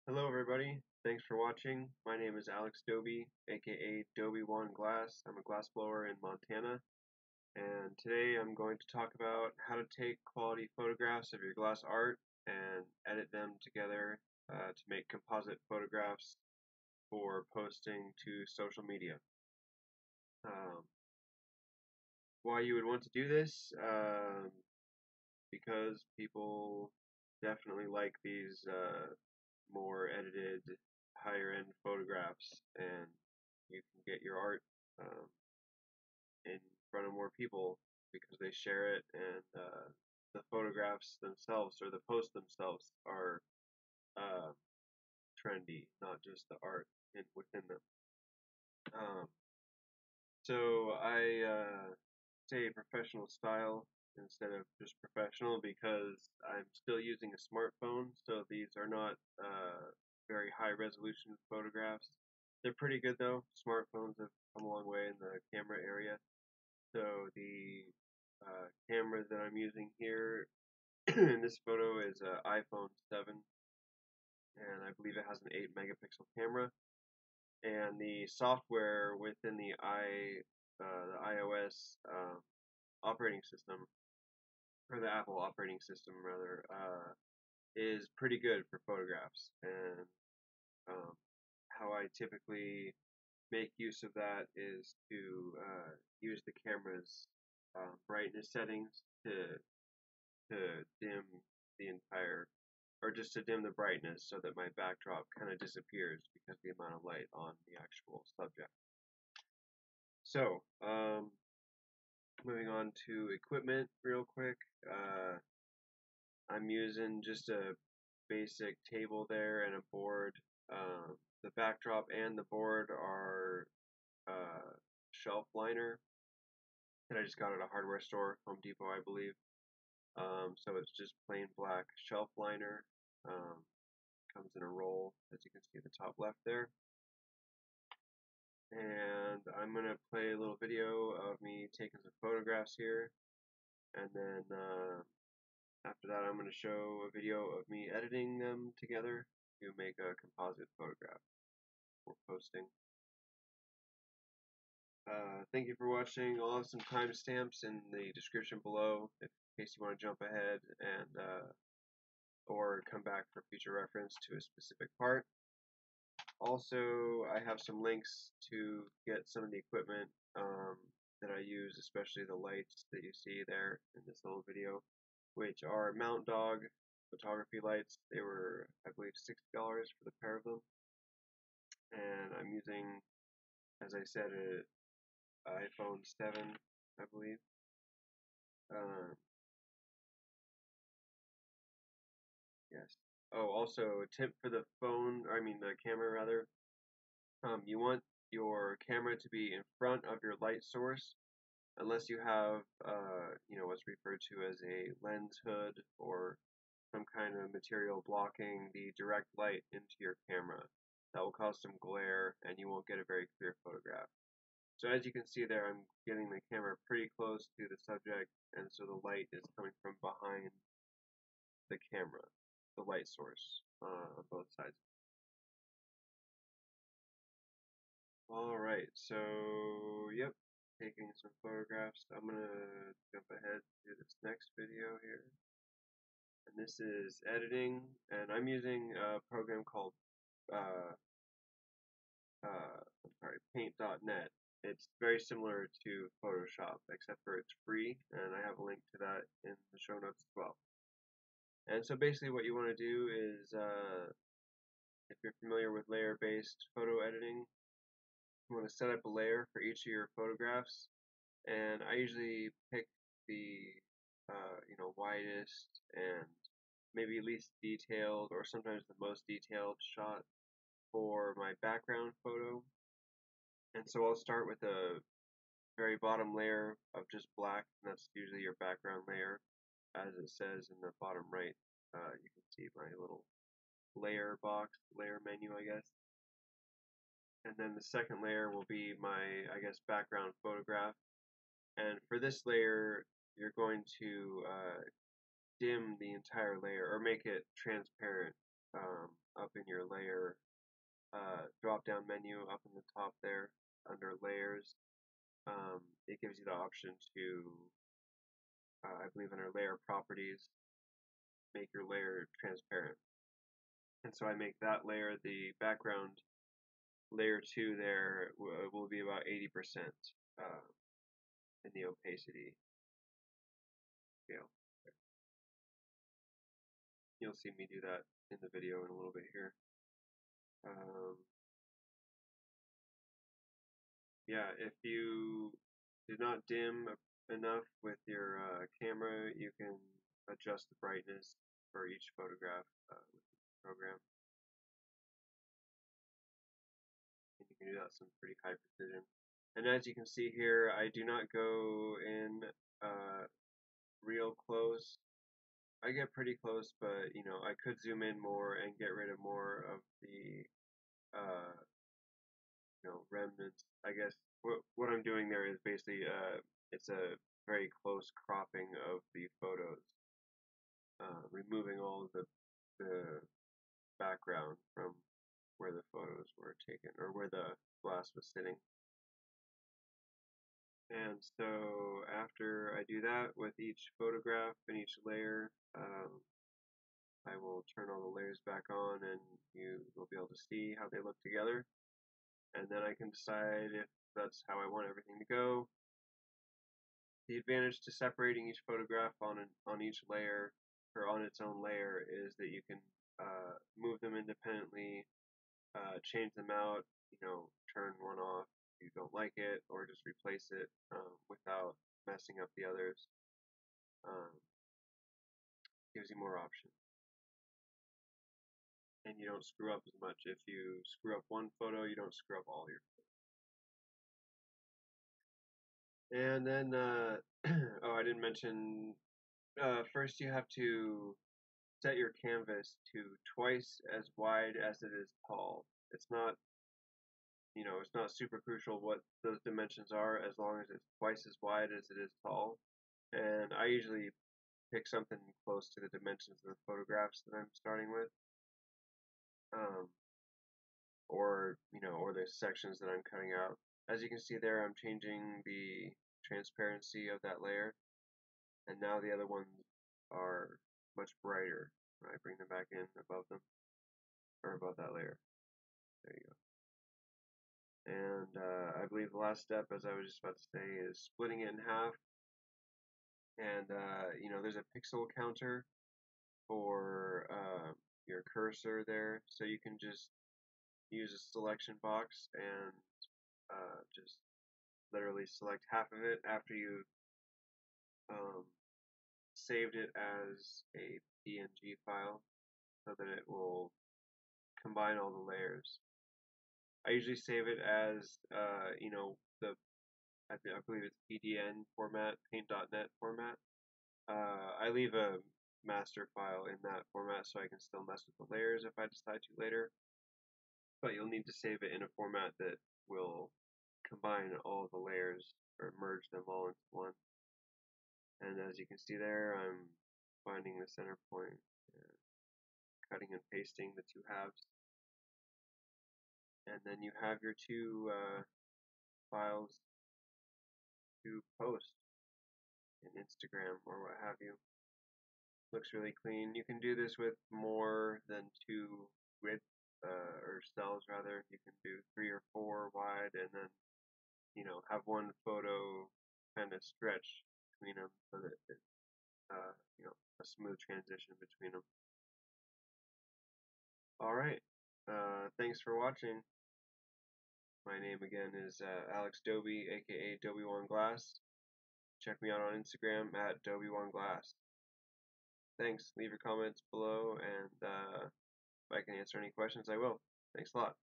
Hello everybody, thanks for watching. My name is Alex Dobbie, aka Dobbie Wan Glass. I'm a glassblower in Montana, and today I'm going to talk about how to take quality photographs of your glass art and edit them together to make composite photographs for posting to social media. Um, why you would want to do this? Because people definitely like these more edited, higher end photographs, and you can get your art um, in front of more people because they share it, and the photographs themselves or the posts themselves are uh, trendy, not just the art within them. Um, so I say professional style instead of just professional because I'm still using a smartphone, so these are not very high resolution photographs. They're pretty good though. Smartphones have come a long way in the camera area. So the camera that I'm using here in this photo is an iPhone 7, and I believe it has an 8 megapixel camera. And the software within the iOS operating system, or the Apple operating system rather, is pretty good for photographs. And um, how I typically make use of that is to use the camera's brightness settings to dim the entire, or just to dim the brightness so that my backdrop kind of disappears because of the amount of light on the actual subject. So, moving on to equipment real quick. I'm using just a basic table there and a board. The backdrop and the board are shelf liner that I just got at a hardware store, Home Depot, I believe. So it's just plain black shelf liner. Comes in a roll, as you can see at the top left there. And I'm going to play a little video of me taking some photographs here. And then after that, I'm going to show a video of me editing them together to make a composite photograph for posting. Thank you for watching. I'll have some timestamps in the description below in case you want to jump ahead and or come back for future reference to a specific part. Also, I have some links to get some of the equipment that I use, especially the lights that you see there in this little video, which are MountDog Photography lights. They were, I believe, $60 for the pair of them. And I'm using, as I said, an iPhone 7, I believe. Yes. Oh, also a tip for the phone, I mean the camera rather. You want your camera to be in front of your light source, unless you have, what's referred to as a lens hood or some kind of material blocking the direct light into your camera. That will cause some glare, and you won't get a very clear photograph. So as you can see there, I'm getting the camera pretty close to the subject, and so the light is coming from behind the camera, the light source on both sides. Alright, so yep, taking some photographs. I'm gonna jump ahead to this next video here. And this is editing, and I'm using a program called paint.net. It's very similar to Photoshop, except for it's free, and I have a link to that in the show notes as well. And so basically what you want to do is, if you're familiar with layer-based photo editing, you want to set up a layer for each of your photographs, and I usually pick the widest and maybe least detailed, or sometimes the most detailed shot for my background photo. And so I'll start with a very bottom layer of just black, and that's usually your background layer, as it says in the bottom right. You can see my little layer box, layer menu, I guess. And then the second layer will be my, I guess, background photograph. And for this layer, you're going to dim the entire layer, or make it transparent up in your layer drop down menu up in the top there under layers. It gives you the option to, I believe under layer properties, make your layer transparent. And so I make that layer the background. Layer 2 there will be about 80% in the opacity scale. You'll see me do that in the video in a little bit here. Yeah, if you do not dim enough with your camera, you can adjust the brightness for each photograph with the program. And you can do that with some pretty high precision. And as you can see here, I do not go in real close. I get pretty close, but you know, I could zoom in more and get rid of more of the remnants. I guess what I'm doing there is basically it's a very close cropping of the photos, removing all of the background from where the photos were taken or where the glass was sitting. And so after I do that with each photograph and each layer, I will turn all the layers back on and you will be able to see how they look together. And then I can decide if that's how I want everything to go. The advantage to separating each photograph on each layer or on its own layer is that you can move them independently, change them out, turn one off if you don't like it, or just replace it without messing up the others. Gives you more options. And you don't screw up as much. If you screw up one photo, you don't screw up all your photos. And then, oh, I didn't mention, first you have to set your canvas to twice as wide as it is tall. It's not, it's not super crucial what those dimensions are as long as it's twice as wide as it is tall. And I usually pick something close to the dimensions of the photographs that I'm starting with. Or the sections that I'm cutting out. As you can see there, I'm changing the transparency of that layer, and now the other ones are much brighter when I bring them back in above them, or above that layer. There you go. And I believe the last step, as I was just about to say, is splitting it in half. And there's a pixel counter for your cursor there, so you can just use a selection box and just literally select half of it after you've saved it as a PNG file so that it will combine all the layers. I usually save it as I believe it's PDN format, paint.net format. I leave a master file in that format so I can still mess with the layers if I decide to later. But you'll need to save it in a format that will combine all the layers or merge them all into one. And as you can see there, I'm finding the center point and cutting and pasting the two halves. And then you have your two files to post in Instagram or what have you. Looks really clean. You can do this with more than two width or cells rather. You can do 3 or 4 wide and then have one photo kind of stretch between them so that it's a smooth transition between them. Alright, thanks for watching. My name again is Alex Dobbie, aka Dobbie Wan Glass. Check me out on Instagram at Dobbie Wan Glass. Thanks. Leave your comments below, and if I can answer any questions, I will. Thanks a lot.